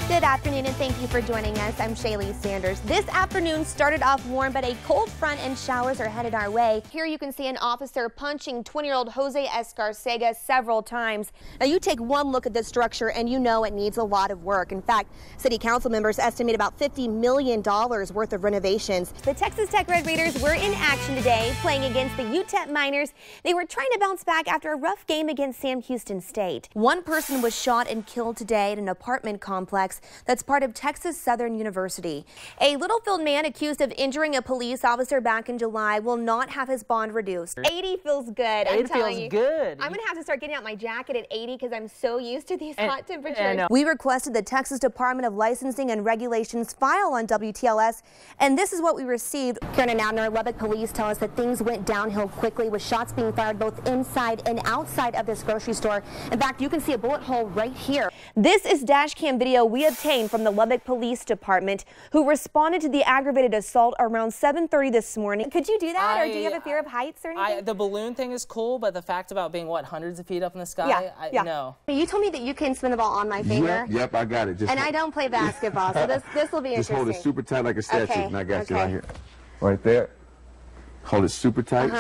Good afternoon and thank you for joining us. I'm Shaley.Sanders. This afternoon started off warm, but a cold front and showers are headed our way. Here you can see an officer punching 20-year-old Jose Escarcega several times. Now you take one look at this structure and you know it needs a lot of work. In fact, city council members estimate about $50 million worth of renovations. The Texas Tech Red Raiders were in action today playing against the UTEP Miners. They were trying to bounce back after a rough game against Sam Houston State. One person was shot and killed today at an apartment complex that's part of Texas Southern University. A Littlefield man accused of injuring a police officer back in July will not have his bond reduced. 80 feels good. I'm telling you. 80 feels good. I'm gonna have to start getting out my jacket at 80 because I'm so used to these hot temperatures. We requested the Texas Department of Licensing and Regulations file on WTLS, and this is what we received. Karen and Abner, Lubbock police tell us that things went downhill quickly with shots being fired both inside and outside of this grocery store. In fact, you can see a bullet hole right here. This is dash cam video we obtained from the Lubbock Police Department, who responded to the aggravated assault around 7:30 this morning. Could you do that, or do you have a fear of heights or anything? The balloon thing is cool, but the fact about being, what, hundreds of feet up in the sky? No. You told me that you can spin the ball on my finger. Yep, I got it. And I don't play basketball, so this will be interesting. Just hold it super tight like a statue, Okay, and I got you right here. Right there. Hold it super tight,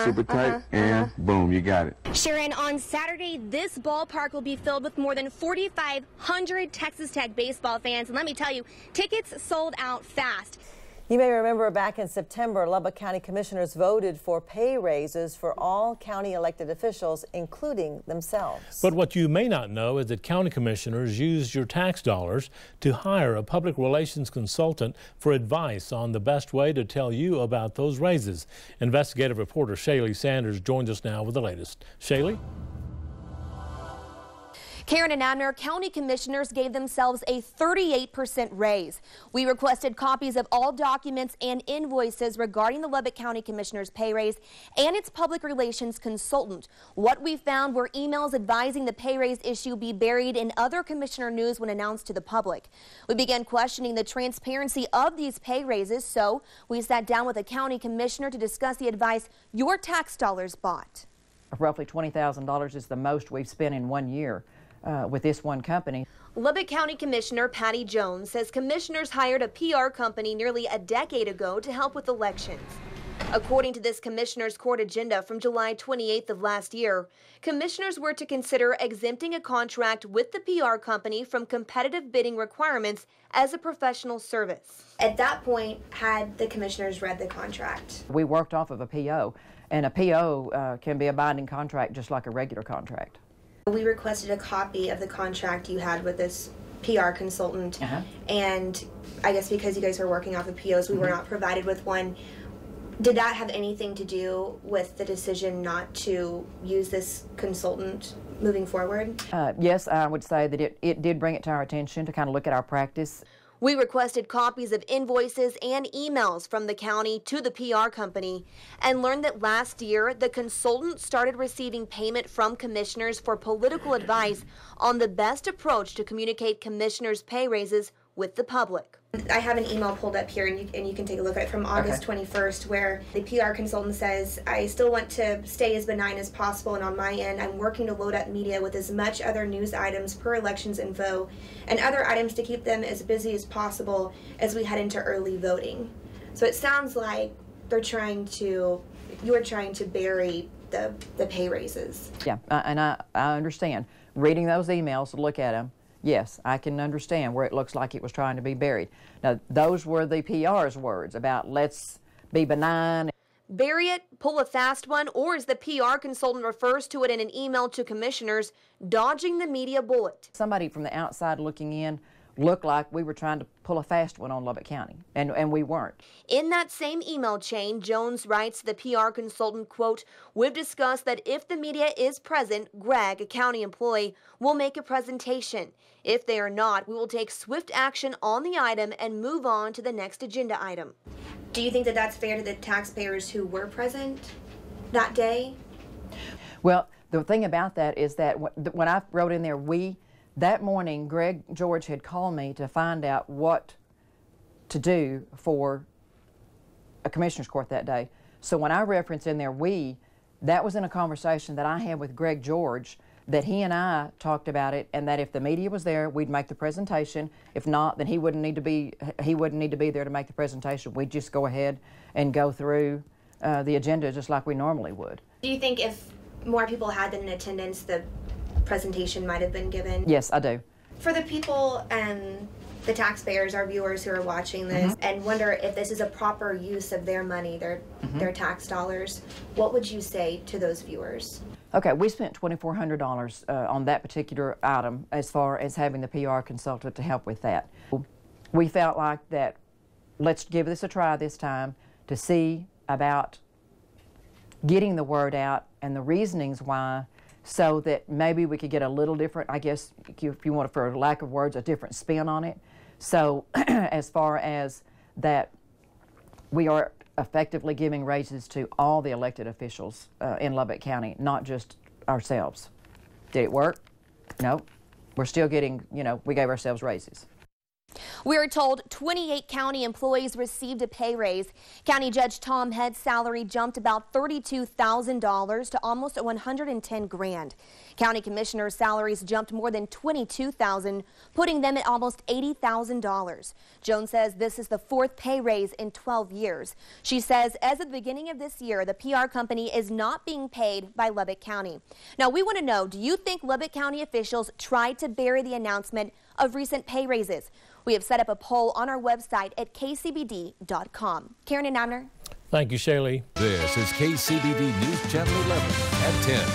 and boom, you got it. Sharon, on Saturday, this ballpark will be filled with more than 4,500 Texas Tech baseball fans. And let me tell you, tickets sold out fast. You may remember back in September, Lubbock County Commissioners voted for pay raises for all county elected officials, including themselves. But what you may not know is that county commissioners use your tax dollars to hire a public relations consultant for advice on the best way to tell you about those raises. Investigative reporter Shaley.Sanders joins us now with the latest. Shaley? Karen and Abner, county commissioners gave themselves a 38% raise. We requested copies of all documents and invoices regarding the Lubbock County Commissioner's pay raise and its public relations consultant. What we found were emails advising the pay raise issue be buried in other commissioner news when announced to the public. We began questioning the transparency of these pay raises, so we sat down with a county commissioner to discuss the advice your tax dollars bought. Roughly $20,000 is the most we've spent in 1 year. With this one company. Lubbock County Commissioner Patty Jones says commissioners hired a PR company nearly a decade ago to help with elections. According to this commissioner's court agenda from July 28th of last year, commissioners were to consider exempting a contract with the PR company from competitive bidding requirements as a professional service. At that point, had the commissioners read the contract? We worked off of a PO, and a PO can be a binding contract just like a regular contract. We requested a copy of the contract you had with this PR consultant, and I guess because you guys were working off of POs, we were not provided with one. Did that have anything to do with the decision not to use this consultant moving forward? Yes, I would say that it did bring it to our attention to kind of look at our practice. We requested copies of invoices and emails from the county to the PR company and learned that last year the consultant started receiving payment from commissioners for political advice on the best approach to communicate commissioners' pay raises with the public. I have an email pulled up here, and you can take a look at it from August 21st, where the PR consultant says, I still want to stay as benign as possible, and on my end, I'm working to load up media with as much other news items per elections info and other items to keep them as busy as possible as we head into early voting. So it sounds like you're trying to bury the pay raises. Yeah, and I understand. Reading those emails to look at them, yes, I can understand where it looks like it was trying to be buried. Now, those were the PR's words about let's be benign. Bury it, pull a fast one, or as the PR consultant refers to it in an email to commissioners, dodging the media bullet. Somebody from the outside looking in looked like we were trying to pull a fast one on Lubbock County, and we weren't. In that same email chain, Jones writes to the PR consultant, quote, we've discussed that if the media is present, Greg, a county employee, will make a presentation. If they are not, we will take swift action on the item and move on to the next agenda item. Do you think that that's fair to the taxpayers who were present that day? Well, the thing about that is that when I wrote in there, that morning, Greg George had called me to find out what to do for a commissioner's court that day. So when I reference in there that was in a conversation that I had with Greg George that he and I talked about it, and that if the media was there, we'd make the presentation. If not, then he wouldn't need to be there to make the presentation. We'd just go ahead and go through the agenda just like we normally would. Do you think if more people had been in attendance, the presentation might have been given? Yes, I do. For the people and the taxpayers, our viewers who are watching this, and wonder if this is a proper use of their money, their tax dollars, what would you say to those viewers? Okay, we spent $2,400 on that particular item as far as having the PR consultant to help with that. We felt like that let's give this a try this time to see about getting the word out and the reasonings why, so that maybe we could get a little different, I guess, if you want, for lack of words, a different spin on it. So as far as that, we are effectively giving raises to all the elected officials in Lubbock County, not just ourselves. Did it work? No. We're still getting, we gave ourselves raises. We are told 28 county employees received a pay raise. County Judge Tom Head's salary jumped about $32,000 to almost $110,000. County commissioners' salaries jumped more than $22,000, putting them at almost $80,000. Jones says this is the 4th pay raise in 12 years. She says as of the beginning of this year, the PR company is not being paid by Lubbock County. Now, we want to know, do you think Lubbock County officials tried to bury the announcement of recent pay raises? We have set up a poll on our website at kcbd.com. Karen and Abner. Thank you, Shaley. This is KCBD News Channel 11 at 10.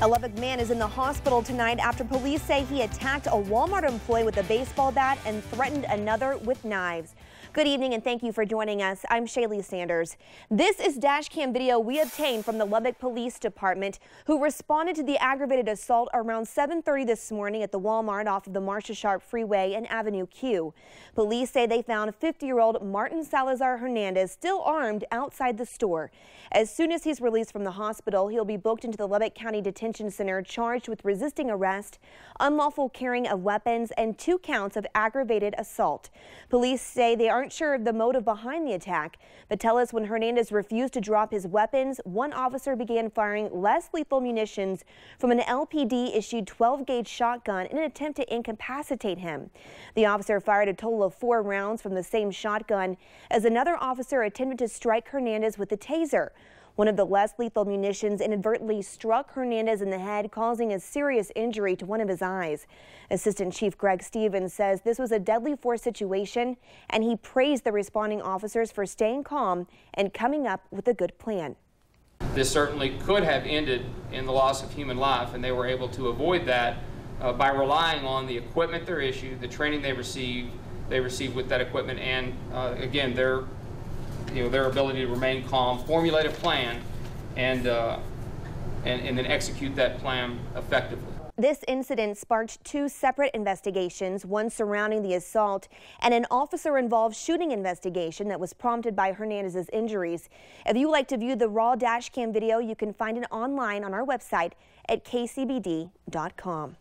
A Lubbock man is in the hospital tonight after police say he attacked a Walmart employee with a baseball bat and threatened another with knives. Good evening and thank you for joining us. I'm Shaley.Sanders. This is dash cam video we obtained from the Lubbock Police Department, who responded to the aggravated assault around 7:30 this morning at the Walmart off of the Marcia Sharp Freeway and Avenue Q. Police say they found 50-year-old Martin Salazar Hernandez still armed outside the store. As soon as he's released from the hospital, he'll be booked into the Lubbock County Detention Center charged with resisting arrest, unlawful carrying of weapons, and 2 counts of aggravated assault. Police say they aren't sure of the motive behind the attack, but tell us when Hernandez refused to drop his weapons, one officer began firing less lethal munitions from an LPD-issued 12-gauge shotgun in an attempt to incapacitate him. The officer fired a total of 4 rounds from the same shotgun as another officer attempted to strike Hernandez with a taser. One of the less lethal munitions inadvertently struck Hernandez in the head, causing a serious injury to one of his eyes. Assistant Chief Greg Stevens says this was a deadly force situation, and he praised the responding officers for staying calm and coming up with a good plan. This certainly could have ended in the loss of human life, and they were able to avoid that by relying on the equipment they're issued, the training they received with that equipment, and again, their ability to remain calm, formulate a plan, and then execute that plan effectively. This incident sparked 2 separate investigations, one surrounding the assault and an officer-involved shooting investigation that was prompted by Hernandez's injuries. If you would like to view the raw dash cam video, you can find it online on our website at kcbd.com.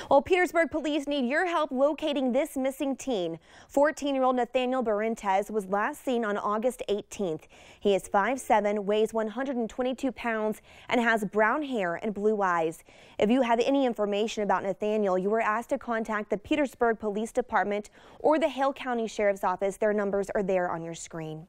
Well, Petersburg police need your help locating this missing teen. 14-year-old Nathaniel Barrentez was last seen on August 18th. He is 5'7", weighs 122 pounds, and has brown hair and blue eyes. If you have any information about Nathaniel, you are asked to contact the Petersburg Police Department or the Hale County Sheriff's Office. Their numbers are there on your screen.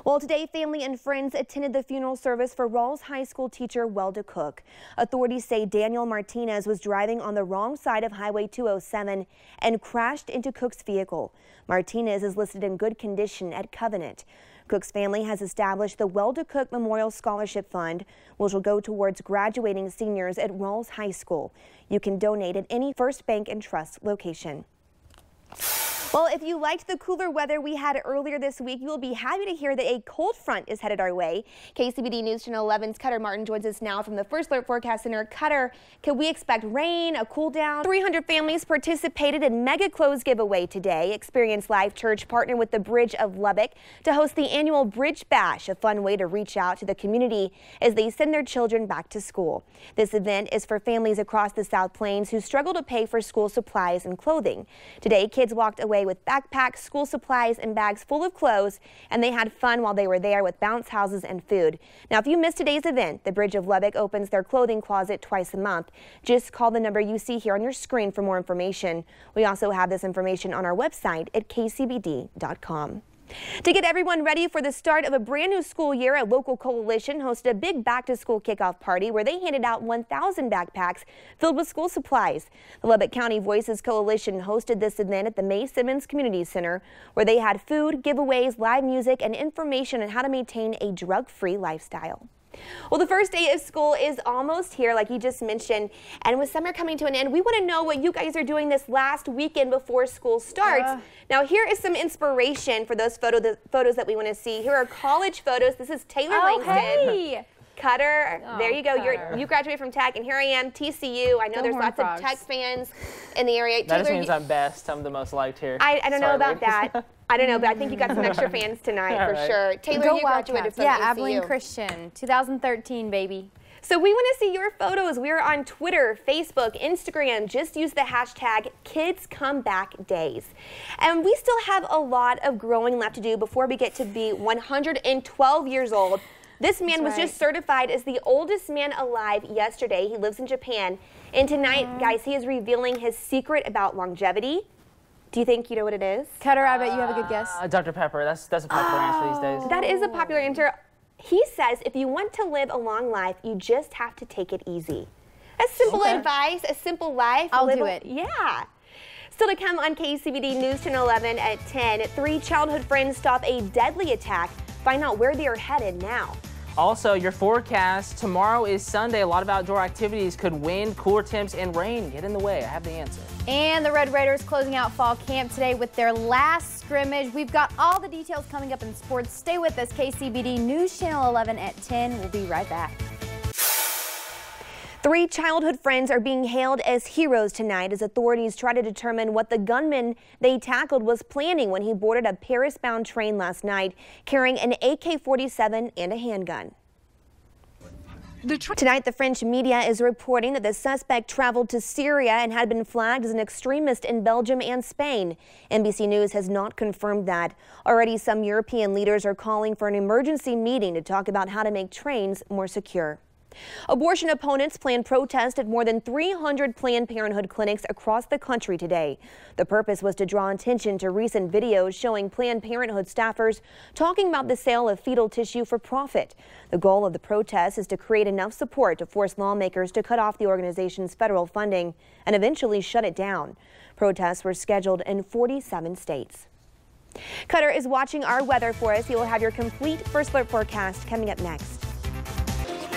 Well, today, family and friends attended the funeral service for Rawls High School teacher Welda Cook. Authorities say Daniel Martinez was driving on the wrong side of Highway 207 and crashed into Cook's vehicle. Martinez is listed in good condition at Covenant. Cook's family has established the Welda Cook Memorial Scholarship Fund, which will go towards graduating seniors at Rawls High School. You can donate at any First Bank and Trust location. Well, if you liked the cooler weather we had earlier this week, you will be happy to hear that a cold front is headed our way. KCBD News Channel 11's Cutter Martin joins us now from the First Alert Forecast Center. Cutter, can we expect rain, a cool down? 300 families participated in Mega Clothes Giveaway today. Experience Life Church partnered with the Bridge of Lubbock to host the annual Bridge Bash, a fun way to reach out to the community as they send their children back to school. This event is for families across the South Plains who struggle to pay for school supplies and clothing. Today, kids walked away away with backpacks, school supplies, and bags full of clothes, and they had fun while they were there with bounce houses and food. Now, if you missed today's event, the Bridge of Lubbock opens their clothing closet twice a month. Just call the number you see here on your screen for more information. We also have this information on our website at kcbd.com. To get everyone ready for the start of a brand new school year, a local coalition hosted a big back-to-school kickoff party where they handed out 1,000 backpacks filled with school supplies. The Lubbock County Voices Coalition hosted this event at the May Simmons Community Center, where they had food, giveaways, live music, and information on how to maintain a drug-free lifestyle. Well, the first day of school is almost here, like you just mentioned, and with summer coming to an end, we want to know what you guys are doing this last weekend before school starts. Now, here is some inspiration for those photos that we want to see. Here are college photos. This is Taylor Langston. Hey. Cutter, there you go. You graduated from Tech, and here I am, TCU. I know there's lots of Tech fans in the area. That just means I'm best. I'm the most liked here. I don't know about that. I don't know, but I think you got some extra fans tonight for sure. Taylor, you graduated from ACU. Abilene Christian, 2013, baby. So we want to see your photos. We are on Twitter, Facebook, Instagram. Just use the hashtag KidsComeBackDays. And we still have a lot of growing left to do before we get to be 112 years old. This man was just certified as the oldest man alive yesterday. He lives in Japan. And tonight, guys, he is revealing his secret about longevity. Do you think you know what it is? Cutter, I bet you have a good guess. Dr. Pepper. That's a popular answer these days. That is a popular answer. He says if you want to live a long life, you just have to take it easy. That's simple advice, a simple life. I'll do it. Yeah. Still to come on KCBD News Channel 11 at 10, 3 childhood friends stop a deadly attack. Find out where they are headed now. Also, your forecast, tomorrow is Sunday. A lot of outdoor activities. Could wind, cooler temps, and rain get in the way? I have the answer. And the Red Raiders closing out fall camp today with their last scrimmage. We've got all the details coming up in sports. Stay with us, KCBD News Channel 11 at 10. We'll be right back. 3 childhood friends are being hailed as heroes tonight as authorities try to determine what the gunman they tackled was planning when he boarded a Paris-bound train last night carrying an AK-47 and a handgun. Tonight, the French media is reporting that the suspect traveled to Syria and had been flagged as an extremist in Belgium and Spain. NBC News has not confirmed that. Already, some European leaders are calling for an emergency meeting to talk about how to make trains more secure. Abortion opponents plan protests at more than 300 Planned Parenthood clinics across the country today. The purpose was to draw attention to recent videos showing Planned Parenthood staffers talking about the sale of fetal tissue for profit. The goal of the protest is to create enough support to force lawmakers to cut off the organization's federal funding and eventually shut it down. Protests were scheduled in 47 states. Cutter is watching our weather for us. He will have your complete first alert forecast coming up next.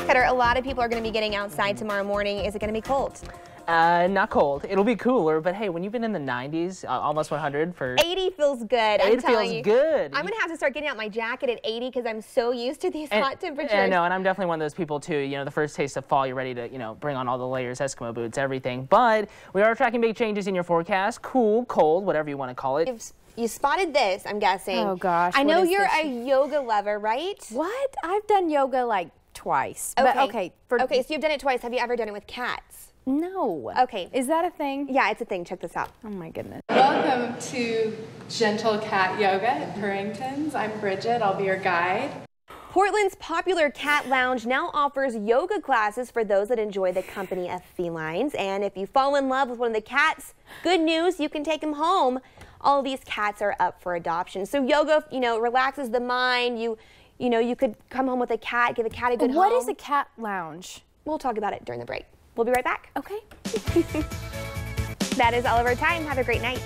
Cutter, a lot of people are going to be getting outside tomorrow morning. Is it going to be cold? Not cold. It'll be cooler, but hey, when you've been in the 90s, almost 100 for... 80 feels good. 80 feels good. I'm going to have to start getting out my jacket at 80 because I'm so used to these hot temperatures. I know, and I'm definitely one of those people too. You know, the first taste of fall, you're ready to, bring on all the layers, Eskimo boots, everything. But we are tracking big changes in your forecast. Cool, cold, whatever you want to call it. You spotted this, I'm guessing. Oh, gosh. I know you're a yoga lover, right? What? I've done yoga like twice. Okay. But okay, so you've done it twice. Have you ever done it with cats? No. Okay. Is that a thing? Yeah, it's a thing. Check this out. Oh my goodness. Welcome to Gentle Cat Yoga at Purrington's. I'm Bridget. I'll be your guide. Portland's popular cat lounge now offers yoga classes for those that enjoy the company of felines. And if you fall in love with one of the cats, good news, you can take them home. All of these cats are up for adoption. So yoga, relaxes the mind. You could come home with a cat, give a cat a good home. What is a cat lounge? We'll talk about it during the break. We'll be right back. Okay. That is all of our time. Have a great night.